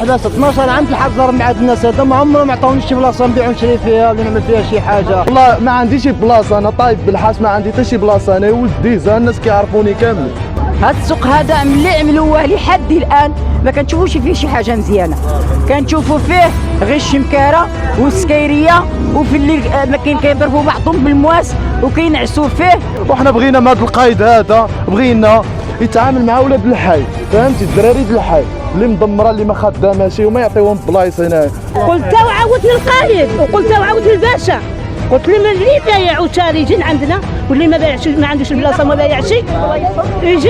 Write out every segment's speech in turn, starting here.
حباس 12 عام تحضر مع هاد الناس هذا ما عمرهم ما عطاونيش شي بلاصه نبيع ونشري فيها ولا نعمل فيها شي حاجه. والله ما عنديش شي بلاصه، انا طايب بالحاس ما عندي حتى شي بلاصه، انا ولدي زان الناس كيعرفوني كامل. هاد السوق هذا ملي عملوه لحد الان ما كنشوفوش فيه شي حاجه مزيانه، كنشوفوا فيه غير الشمكاره والسكيريه، وفي الليل ما كيضربوا بعضهم بالمواس وكينعسوا فيه. وحنا بغينا من هذا القايد هذا بغينا يتعامل مع ولاد الحي، فهمتي الدراري د الحي اللي مدمره اللي ما خداماش وما يعطيوهم بلايص هنا. قلت وعاودت للقايد وقلت وعاودت للباشا، قلت لهم اللي بايع وشاري يجي عندنا واللي ما بايعش ما عندوش البلاصه ما بايعش يجي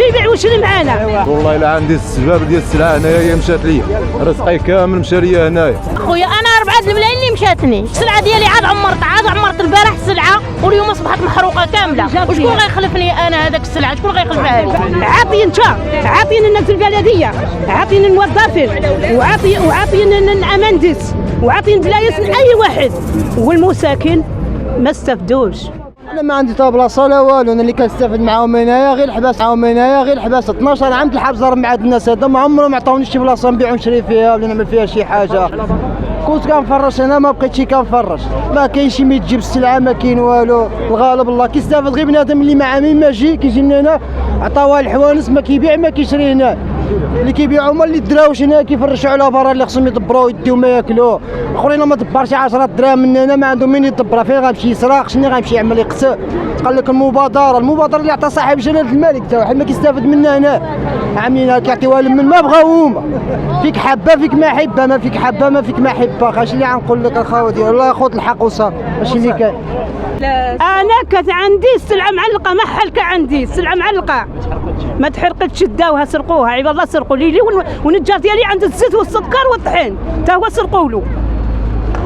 يبيع ويشري معانا. والله الا عندي السباب ديال السلعه هنايا هي مشات ليا، رزقي كامل مشى ليا هنايا. خويا انا 4 الملايين اللي مشاتني، السلعه ديالي عاد عمرت البارح السلعه واليوم اصبحت محروقه كامله، وشكون غيخلفني انا هذاك السلعه؟ شكون غيخلفها لي؟ عاطين الناس البلديه، عاطين الموظفين وعاطين الامندس وعاطين بلايص لاي واحد، والمساكن ما استفدوش. انا ما عندي تا بلاصه لا والو، انا اللي كنستافد معاهم هنايا غير الحباس 12 عام تحضر مع هاد الناس هذا ما عمرهم ما عطاونيش شي بلاصه نبيع ونشري فيها ولا نعمل فيها شي حاجه. كنت كنفرش انا ما بقيتش كنفرش، ما كاينش شي ما تجيب السلعه ما كاين والو، الغالب الله كيستافد غير بنادم اللي مع مين ما جي كيجي لنا عطاوها الحوانس ما كيبيع ما كيشري هنا، اللي كيبيعوا هما اللي دراوش هنا كيفرشوا على برا اللي خصهم يدبروا يديو ما ياكلوا، الاخرين ما دبرش 10 دراهم من هنا ما عندهم مين يدبرها، فين غيمشي يسرق شنو غيمشي يعمل يقتل؟ قال لك المبادره اللي عطى صاحب جلاله الملك حتى واحد ما كيستافد منها هنا، عاملينها كيعطيوها لمن ما بغاو هما، فيك حبه فيك ما حبه، ما فيك حبه ما فيك ما حبه، خاش اللي غنقول لك الخاوه ديال الله خذ الحق وصافي ماشي اللي كاين. انا كانت عندي السلعه معلقه محل عندي السلعه معلقه ما تحرقتش، داوها سرقوها عباد الله، سرقوا لي والنجار ديالي عنده الزيت والسكر والطحين تا هو سرقوا له،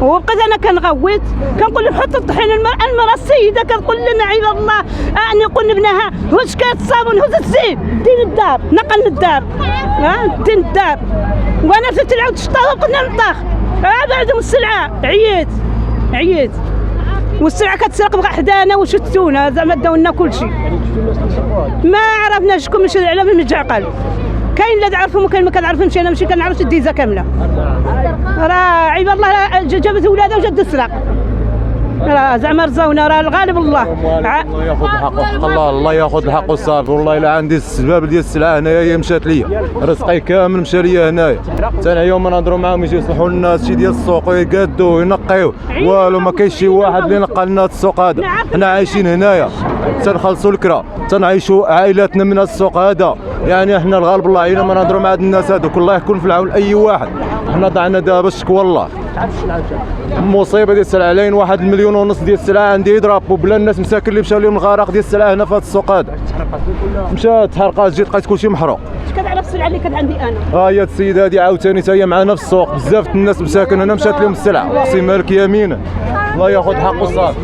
وبقيت انا كنغوت كنقول لهم حطوا الطحين. المراه السيده كتقول لنا عباد الله نقول لابنها هز كاس الصابون هز الزيت دين الدار، نقل الدار دين الدار، وانا فت العود شطاره وقلنا نطاخ بعدهم السلعه عييت والسلعه كتسرق بغا حدانا وشتونا زعما داو لنا كلشي، ما عرفناش شكون مشى على من مجعقل، كاين اللي تعرفهم وكاين ما كنعرفهمش، انا ماشي كنعرفش الديزه كامله، راه عباد الله جابت ولادها وجات تسرق، راه زعما رزاونا، راه الغالب الله. الله ياخذ الحق، الله ياخذ الحق وصافي. والله الا عندي السباب ديال السلعه هنايا هي مشات ليا، رزقي كامل مشى ليا هنايا، حتى انا يوم نهضروا معاهم يجيو يصلحوا الناس شي ديال السوق ويقادوا وينقيو والو، ما كاينش شي واحد اللي نقى لنا السوق هذا. حنا عايشين هنايا تنخلصوا الكرا، تنعيشوا عائلاتنا من السوق هذا، يعني احنا الغالب الله علينا ما نهضروا مع هاد الناس هذوك، الله يكون في العون اي واحد. حنا ضعنا دابا الشكوى الله، المصيبه ديال السلعه علين 1.5 مليون ديال السلعه عندي يضربوا بلا الناس مساكن اللي مشاو لهم الغرق ديال السلعه هنا في هذا السوق هذا، مشات تحرقات جيت لقيت كلشي محروق. اش كتعرف السلعه اللي كانت عندي انا؟ هي السيده هذه عاوتاني حتى هي معنا في السوق، بزاف الناس مساكن هنا مشات لهم السلعه، اقسم مالك يمينا الله ياخذ حق وصافي.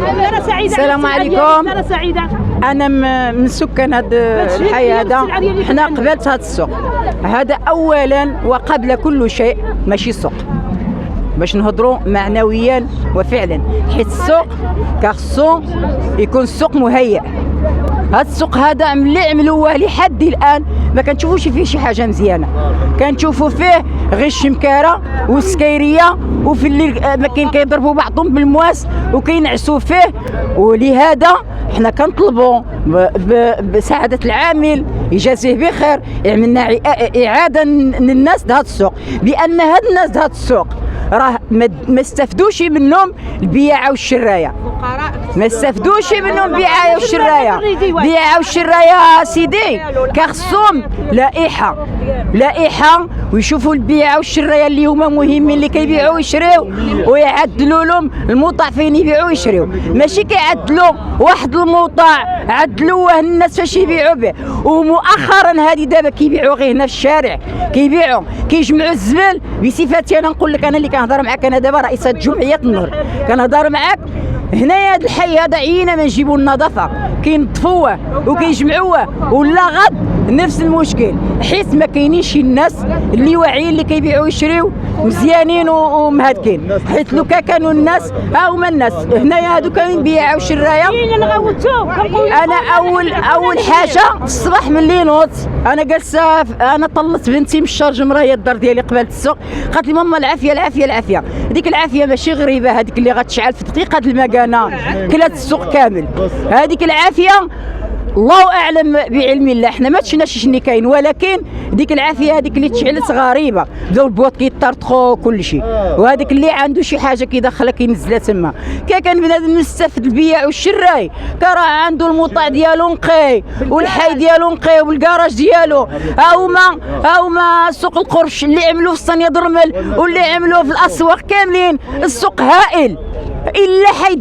السلام عليكم، انا سعيده، انا من سكان هذا الحي هذا. حنا قبلت هذا السوق هذا اولا وقبل كل شيء ماشي سوق، باش نهضروا معنويا وفعلا، حيت السوق كخصو يكون السوق مهيأ. هذا السوق هذا ملي عملوه لحد الان ما كنشوفوش فيه شي حاجه مزيانه، كنشوفوا فيه غير الشمكاره والسكيريه، وفي الليل ما كيضربوا بعضهم بالمواس وكينعسوا فيه. ولهذا حنا كنطلبوا بسعاده العامل يجازيه بخير يعملنا اعاده للناس د هذا السوق، لان هاد الناس د هذا السوق راه ما استفدوش منهم البياعه والشرايه، ما استفدوش منهم البياعه والشرايه سيدي، كخصهم لائحه ويشوفوا البياعه والشرايه اللي هما مهمين، اللي كيبيعوا ويشريو ويعدلوا لهم الموطعين يبيعوا ويشريو، ماشي كيعدلوا واحد الموطع عدلوه الناس فاش يبيعوا به. ومؤخرا هذه دابا كيبيعوا غير هنا في الشارع، كيجمعوا الزبال. بصفتي انا نقول لك، انا اللي كنهضر معاك، انا دابا رئيسه جمعيه النهر كنهضر معاك هنايا. هذا الحي هذا عينا ما نجيبوا النظافه، كينظفوه وكيجمعوه، ولا غد نفس المشكل، حيت ما كاينينش الناس اللي واعيين اللي كيبيعوا ويشريو مزيانين ومهادكين، حيت لو كانوا الناس ها هما الناس هنايا هادو كيبيعوا شرايه. انا اول حاجه في الصباح ملي نوض انا جالسه، انا طلت بنتي من الشارجم راهي الدار ديالي قبالة السوق، قالت لي ماما العافيه العافيه العافيه. ديك العافيه ماشي غريبه، هذيك اللي غتشعل في دقيقه المكانه كلات السوق كامل. هذيك العافيه الله اعلم بعلم الله، حنا ما تشناش شنو كاين، ولكن ديك العافيه هذيك اللي تشعلت غريبه، بداو البواط كيطرطخوا كل شيء، وهذاك اللي عنده شي حاجه كيدخلها كينزلها تما. كان بنادم مستفد البيع والشراي، راه عنده الموطع ديالو نقي والحي ديالو نقي والكراج ديالو. ها هما سوق القرش اللي عملوه في صنيا درمل واللي عملوه في الاسواق كاملين، السوق هائل الا حي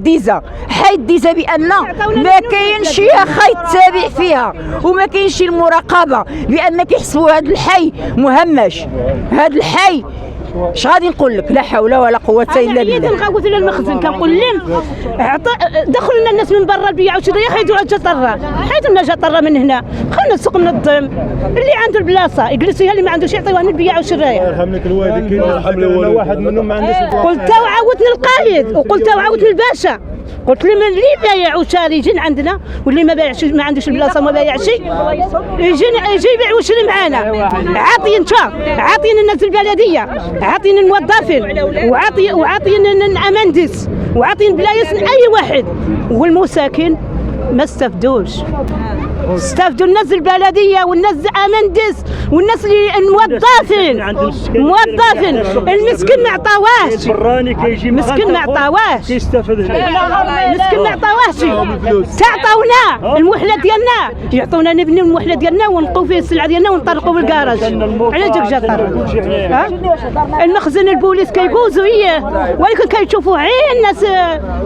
الديزه بان ما كاينش يا خي التابع فيها وما كاينش المراقبه، بان كيحسبوا هذا الحي مهمش. هذا الحي اش غادي نقول لك؟ لا حول ولا قوه الا بالله. كنغوت لنا المخزن كنقول لهم دخلوا لنا الناس من برا البيع وشريه، حيدوا جطره، حيدوا لنا جطره من هنا، خلينا السوق منظم، اللي عنده البلاصه يجلس فيها، اللي ما عندوش يعطيوها للبيع والشرايه. يرحمك الوالد، كاين واحد منهم ما عندوش. قلت وعاودتني القايد وقلت وعاودتني الباشا، قلت لهم اللي بايع وشاري يجي عندنا، واللي ما بايعش ما عندوش البلاصه ما بايعش يجي يبيع ويشري معانا. عاطين الناس البلديه، عاطين الموظفين، وعاطين الامندس، وعاطين بلايص اي واحد، والمساكن ما استفدوش. استفدوا الناس البلديه والناس امندس والناس اللي الموظفين المسكين ما عطاوهش، مسكين ما عطاوهش، مسكين ما عطاوهش. تعطونا المحله ديالنا، يعطونا نبنيو المحله ديالنا ونلقوا فيه السلعه ديالنا ونطرقوا بالكراج. على جاك جطر المخزن البوليس كيقوزوا اياه، ولكن كيشوفوا عين الناس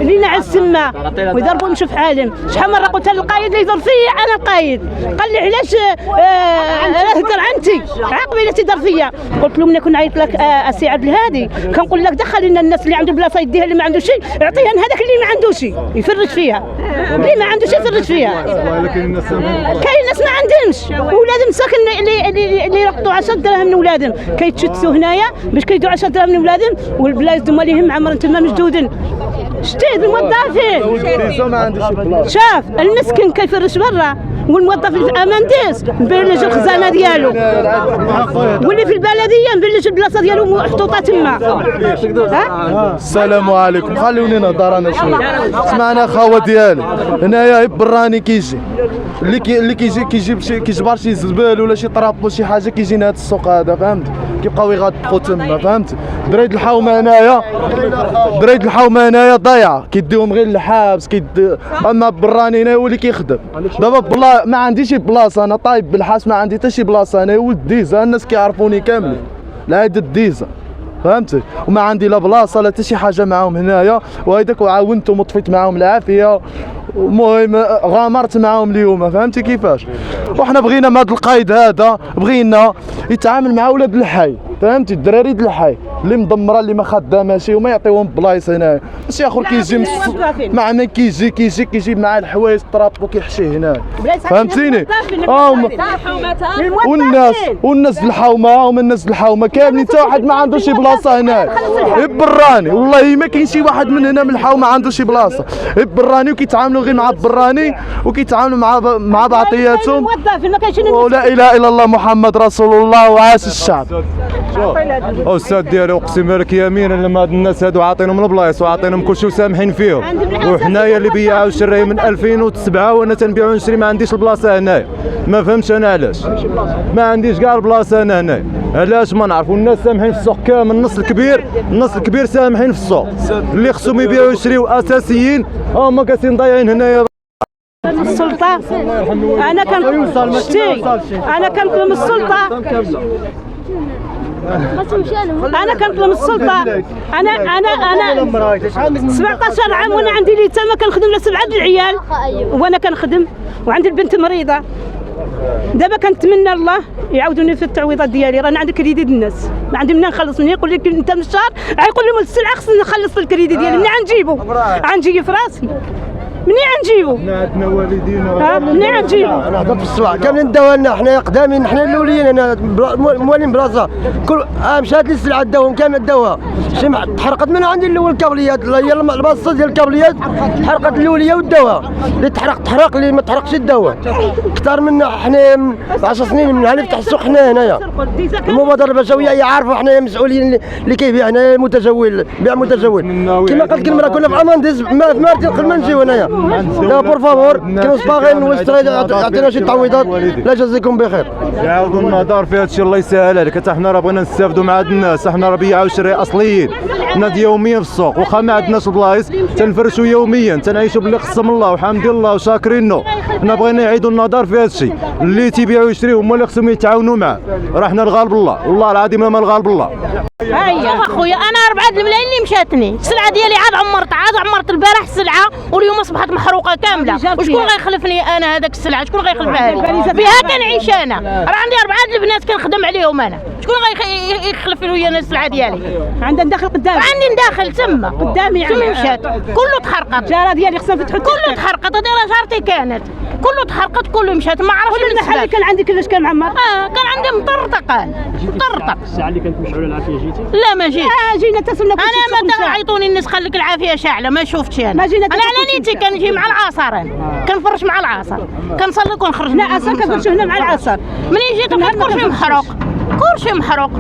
اللي نعس تما ويضربوا نشوف حالهم. شحال مره قلت للقايد اللي يضر فيا انا القايد، قال لي علاش تهدر عنتي عاقبه الا تهدر فيا. قلت له ملي كنت نعيط لك السي عبد الهادي كنقول لك دخل لنا الناس اللي عنده بلاصه يديها، اللي ما عنده شيء يعطيها لهذاك اللي ما عنده شيء يفرج فيها، اللي ما عنده شيء يفرج فيها. كاين ناس ما عندهمش ولاد مساكن اللي يرقطوا 10 دراهم من ولادهم كيتشتتوا هنايا باش كيدوا 10 دراهم من ولادهم، والبلايص هما اللي هم عمرهم تما مشدودين. شتيت الموظفين شاف المسكين كيفرش برا، والموظف اللي في امانديس مبلج الخزانه ديالو، واللي في البلديه مبلج البلاصه ديالو محطوطه تما. السلام عليكم، خلوني نهضر انا شويه. سمعنا خاوه ديالي هنايا براني كيجي اللي كيجبر شي زبال ولا شي طراب ولا شي حاجه كيجي لهذا السوق هذا، فهمت؟ كيبقاو يغطقوا تما، فهمت؟ دريد الحومه هنايا ضايعه، كيديهم غير الحابس اما براني هنا هو اللي كيخدم. دابا بلا ما عنديش بلاصه، انا طايب بالحاس ما عندي حتى شي بلاصه، انا ولد الديزه، الناس كيعرفوني كاملين لهاد الديزه، فهمتي؟ وما عندي لا بلاصه لا حتى شي حاجه معاهم هنايا، وهيداك وعاونت وطفيت معاهم العافيه، المهم غامرت معاهم اليوم، فهمتي كيفاش؟ وحنا بغينا من هذا القايد هذا بغينا يتعامل مع ولاد الحي، فهمتي؟ الدراري د الحي اللي مدمره اللي ما خداماش وما يعطيوهم بلايص هنايا، ماشي اخر كيجي مع من كيجي مع الحوايج الطراب وكيحشيه هنا، فهمتيني؟ والناس الحومه هما الناس الحومه كاملين، حتى واحد ما عنده شي بلاصه هنايا. براني والله ما كاين شي واحد من هنا من الحومه عنده شي بلاصه، براني وكيتعاملوا غير مع البراني وكيتعاملوا مع بعضياتهم. ولا اله الا الله محمد رسول الله وعاش الشعب. استاذ ديالي اقسم لك يمينا لما هاد الناس هادو عاطينهم البلايص وعاطينهم كلشي وسامحين فيهم، وحنايا اللي بيعوا الشراي من 2007 وانا تنبيع ونشري ما عنديش البلاصه هنايا، ما فهمتش انا علاش ما عنديش كاع البلاصه انا هنايا، علاش ما نعرف. والناس سامحين في السوق كامل، النص الكبير سامحين في السوق، اللي خصهم يبيعوا ويشريوا اساسيين هما كاسين ضايعين هنايا. السلطه انا كنطلب من السلطه، انا كنطلب السلطه. انا 17 عام وانا عندي اليتامى كنخدم ل7 العيال وانا كنخدم، وعندي البنت مريضه. دابا كنتمنى الله يعاودوني في التعويضات ديالي، رانا عندي كريدي الناس ما عندي منين نخلص. منين يقول لك انت من الشهر يقول لهم السلعه خصني نخلص الكريدي ديالي، منين غنجيبو؟ غنجي في راسي منين نجيبو؟ عندنا والدينا منين نجيبو؟ انا هضرت في السواق كاملين داولنا حنا قدامين حنا الاولين انا موالين بلاصه كل مشات لي السلعه داوهم كامل الدواء شي تحرقت من عندي الاول الكابليات هي البلاصه ديال الكابليات تحرقت الاوليه والدواء اللي تحرق اللي ما تحرقش الدواء اكثر منا حنا 10 سنين من هنا نفتح السوق حنا هنايا المبادره البشويه عارفه حنا مسؤولين اللي كيبيع هنا متجول بيع متجول كما قالت المراه كنا في امانديز ما في مارتين قبل ما نجيو هنايا لا بور فافور كانوا صباغين يعطينا شي تعويضات لا جازيكم بخير يعاودوا النظر في هذا الشيء الله يسهل عليك حتى حنا راه بغينا نستافدوا مع هاد الناس حنا راه بياعوا شري اصليين نادي يوميا في السوق واخا ما عندناش بلايص تنفرشوا يوميا تنعيشوا باللي قسم الله وحمد الله وشاكرينه حنا بغينا يعيدوا النظر في هذا الشيء اللي تيبيعوا يشريوا هما اللي خصهم يتعاونوا معاه راه حنا الغالب الله والله العظيم ما الغالب الله هيا اخويا انا 4 الملايين اللي مشاتني السلعه ديالي عاد عمرت البارح السلعه واليوم اصبحت محروقه كامله وشكون غيخلفني انا هذاك السلعه شكون غيخلفها لي بها كنعيش انا راه عندي 4 البنات كنخدم عليهم انا شكون غيخلف لي انا السلعه ديالي عندنا ندخل قدامي عندي نداخل تما قدامي تما مشات كله تحرقت الجاره ديالي خصنا نفتحوا كله تحرقت هذه راه جارتي كانت كله تحرقت كله مشات ما عرفتش كل المحل كان عندي كيفاش كان معمر كان عندي مطرطق الساعه اللي كانت مشعوله العافيه جيتي لا ما جيت جينا اتصلنا انا ما عيطوني الناس قال لك العافيه شاعله ما شفتش انا ما جينا انا على نيتي كنجي مع العصر انا كنفرش مع العصر كنصلي ونخرج لا عصر كنفرشوا هنا مع العصر ملي جيت لقيت كلشي محروق كلشي محروق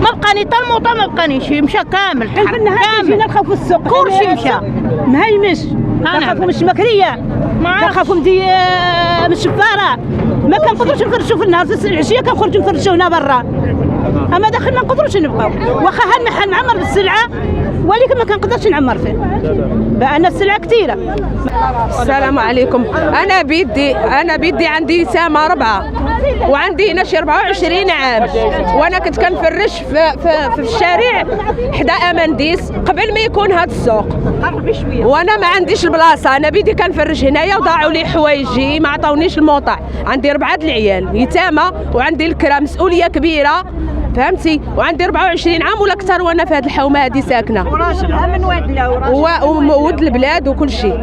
ما بقاني حتى الموطا ما بقانيش مشى كامل في النهار جينا نخافوا السوق كلشي مشى مهيمش كنخافوا من الشمكريه كنخافوا من الشفاره ما كنقدروش نفرشوا في النهار في العشيه كنخرجوا نفرشوا هنا برا اما داخل ما نقدروش نبقاو واخا هالمحل معمر بالسلعه ولكن ما كنقدرش نعمر فيه بان السلعه كثيره. السلام عليكم. انا بيدي عندي سامه 4 وعندي نشي 24 عام وانا كنت كنفرش في الشارع حدا امانديس قبل ما يكون هذا السوق وانا ما عنديش البلاصه انا بيدي كنفرش هنايا وضاعوا لي حوايجي ما عطاونيش الموطع عندي 4 العيال يتامى وعندي الكرا مسؤوليه كبيره فهمتي وعندي 24 عام ولا اكثر وانا في هذه الحومه هذه ساكنه من وادنا وود البلاد وكل شيء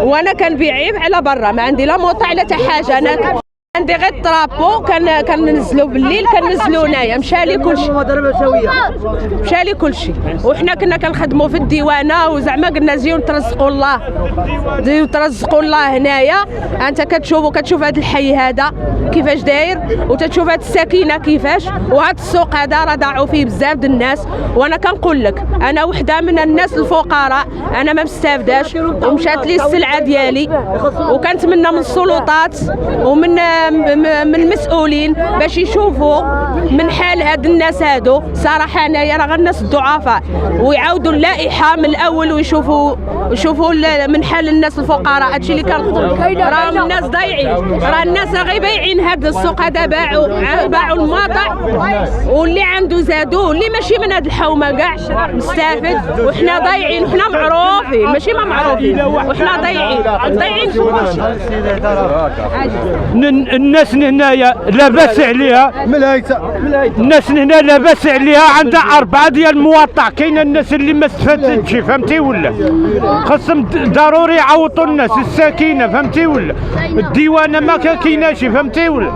وانا كنبيع على برا ما عندي لا موطع لا حتى حاجه انا عندي غير الطرابو كننزلوا بالليل كننزلوا هنايا مشالي كلشي وحنا كنا كنخدموا في الديوانه وزعما قلنا زيو نترزقوا الله هنايا انت كتشوف هذا الحي هذا كيفاش داير وتتشوف هذه السكينه كيفاش وهذا السوق هذا راه ضاعوا فيه بزاف د الناس وانا كنقول لك انا وحده من الناس الفقراء انا ما مستافداش ومشات لي السلعه ديالي وكنتمنى من السلطات ومن المسؤولين باش يشوفوا من حال هاد الناس هادو صراحه انايا راه غير الناس الضعفاء ويعاودوا اللائحه من الاول ويشوفوا من حال الناس الفقراء هادشي اللي كنقول راهم الناس ضايعين راه الناس راه غير بايعين هذا السوق هذا باعوا المواطع واللي عنده زادوه واللي ماشي من هاد الحومه كاع مستافد وحنا ضايعين وحنا معروفين ماشي ما معروفين وحنا ضايعين في كلشي الناس هنايا لاباس عليها الناس هنا لاباس عليها عندها 4 ديال المواطع كاين الناس اللي ما استفادتش فهمتي ولا خاصهم ضروري يعوضوا الناس الساكنه فهمتي ولا الديوانه ما كايناش فهمتي ولا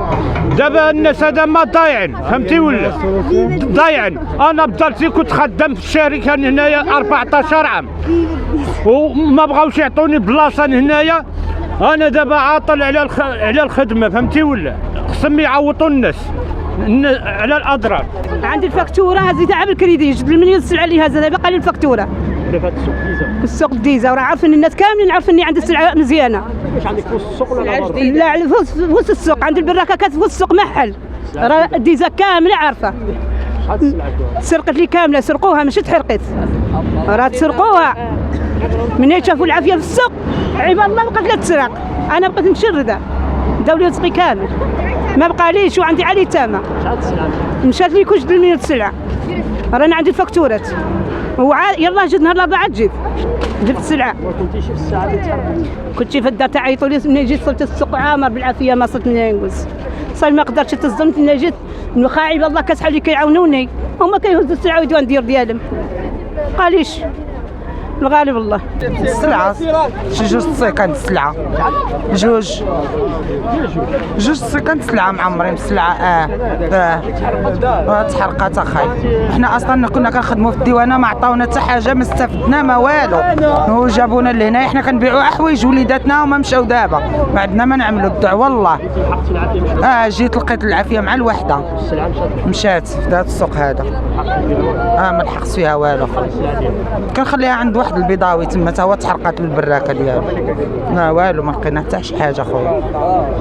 دابا الناس هذا ما ضايعين فهمتي ولا ضايعين انا بدلتي كنت خدام في الشركه هنايا 14 عام وما بغاوش يعطوني بلاصه هنايا انا دابا عاطل على الخدمه فهمتي ولا خصهم يعوضوا الناس على الاضرار عندي الفاكتوره هزيتها بالكريدي جبت المليون السلعه اللي هزها باقي لي الفاكتوره السوق ديزا وراه عارفين الناس كاملين عارفين اني عندي السلعه مزيانه واش عندك في السوق ولا برا لا في السوق عندي البراكه كانت في السوق محل راه ديزا كامله عارفه سرقت لي كامله سرقوها ماشي تحرقت راه تسرقوها من شافوا العافيه في السوق عباد الله بقات لا تسرق انا بقيت مشرده داو لي رزقي كامل ما بقاليش وعندي علي تامه مشات لي كل 2 مليون سلعه رانا عندي الفاكتورات يلا جد نهار الاربعاء جبت السلعه ما كنتيش في الساعه اللي تحرقت كنت في الدار تعيطوا لي ملي جيت وصلت السوق عامر بالعافيه ما صرت منين نجوز صاي ما قدرتش تصدمت ملي جيت خايب الله كتحاول كيعاونوني هما كيهزوا السلعه ويدوا ندير ديالهم قاليش الغالب الله. السلعة شي جوج سيكانت السلعة جوج سيكانت السلعة معمرين بالسلعة تحرقات اخاي. حنا اصلا كنا كنخدموا في الديوانة ما عطاونا حتى حاجة ما استفدنا ما والو، وجابونا لهنا حنا كنبيعوا حوايج وليداتنا وما مشاو دابا ما عندنا ما نعملوا الدعوة والله. جيت لقيت العافية مع الوحدة مشات في هذا السوق هذا ما لحقت فيها والو، كنخليها عند واحد البيضاوي تما تا هو تحرقات بالبراكه ديالو ما والو ما لقينا حتى شي حاجه خويا.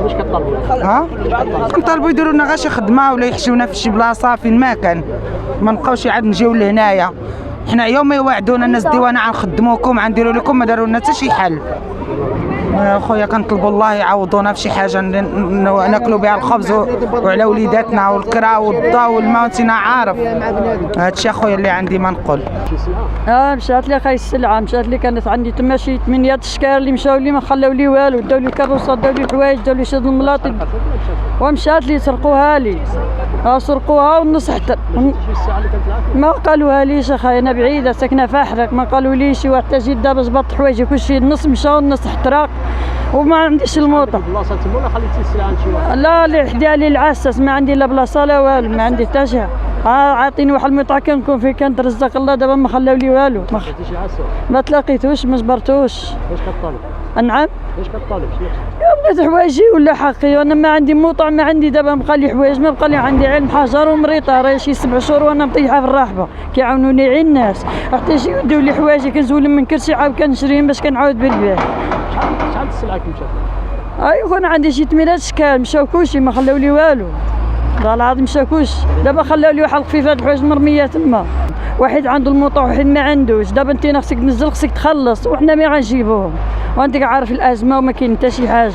واش كطالبوا؟ كنطالبوا يديروا لنا غير شي خدمه ولا يحشيونا في شي بلاصه فين ما كان، ما نبقاوش عاد نجيو لهنايا. حنا يوم ما يوعدونا الناس الديوانه غنخدموكم غنديروا لكم ما داروا لنا حتى شي حل. خويا كنطلبوا الله يعوضونا في شي حاجه ناكلوا بها الخبز وعلى وليداتنا والكرا والضا والماء وانت عارف. هادشي اخويا اللي عندي ما نقول. مشات لي خاي السلعه، مشات لي كانت عندي تما شي 8 اشكال اللي مشاو لي ما خلاو لي والو، داو لي الكروسه داو لي الحوايج داو لي شاد الملاطي ومشات لي سرقوها لي. سرقوها والنص حتى ما قالوها ليش اخاي، انا بعيده ساكنه في حرق ما قالوا ليش. وحتى جيت دابا جبرت حوايجي كلشي النص مشى والنص احترق وما عنديش الموطه. بلاصه تما ولا خليتي السلعه عند شي واحد؟ لا اللي حدا لي العساس ما عندي لا بلاصه لا والو ما عندي حتى شي. عاطيني واحد المطعم كنكون فيه كنترزق الله دابا ما خلاو لي والو. ما تلاقيتوش ما جبرتوش. واش كطالب؟ نعم واش كطالب؟ بغيت حوايجي ولا حقي وانا ما عندي موطع ما عندي دابا بقى لي حوايج ما بقى لي عندي علم حجر ومريطه راهي شي 7 شهور وانا مطيحه في الرحبه كيعاونوني غير الناس حتى شي يديو لي حوايجي كنزول من كرسي عاود كنشريهم باش كنعاود بالبيع. شحال السلعه مشات؟ ايوا انا عندي شي 8 اشكال مشاو كلشي ما خلاو لي والو والله العظيم مشاو كلشي. دابا خلاو لي واحد الخفيفات الحوايج مرميه تما، واحد عنده الموطع واحد ما عندوش. دابا انت خصك تنزل خصك تخلص وحنا ما غنجيبوهم وانت عارف الازمه وما كاين حتى شي حاجه.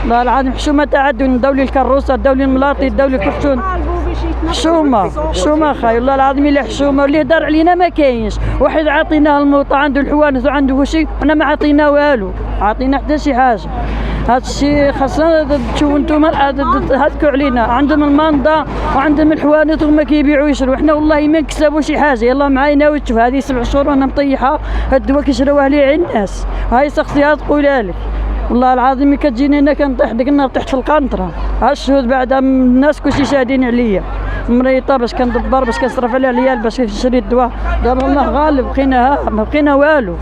والله العظيم حشومه تعدوا داو لي الكروسه داو لي الملاطي داو لي الكرتون حشومه خاي والله العظيم الا حشومه واللي هدر علينا ما كاينش. واحد عاطيناه الموطع عنده الحوانت وعنده كلشي حنا ما عاطينا والو عاطينا حتى شي حاجه. هذا الشيء خاصنا تشوفوا انتم هذكوا علينا. عندهم الماندا وعندهم الحوانت وما كيبيعوا يشروا، حنا والله ما نكسبوا شي حاجه. يلا معايا وتشوف هذه 7 شهور وانا مطيحه هاد الدواء كيشراوها لي على الناس. هاي شخصيات تقولها لك والله العظيم ملي كتجيني انا كنطيح ديك النهار طحت في القنطره. ها الشهود بعد الناس كلشي شاهدين عليا مريطه باش كندبر باش كنصرف على العيال باش نشري الدواء. دابا الله غالب بقينا ما بقينا والو.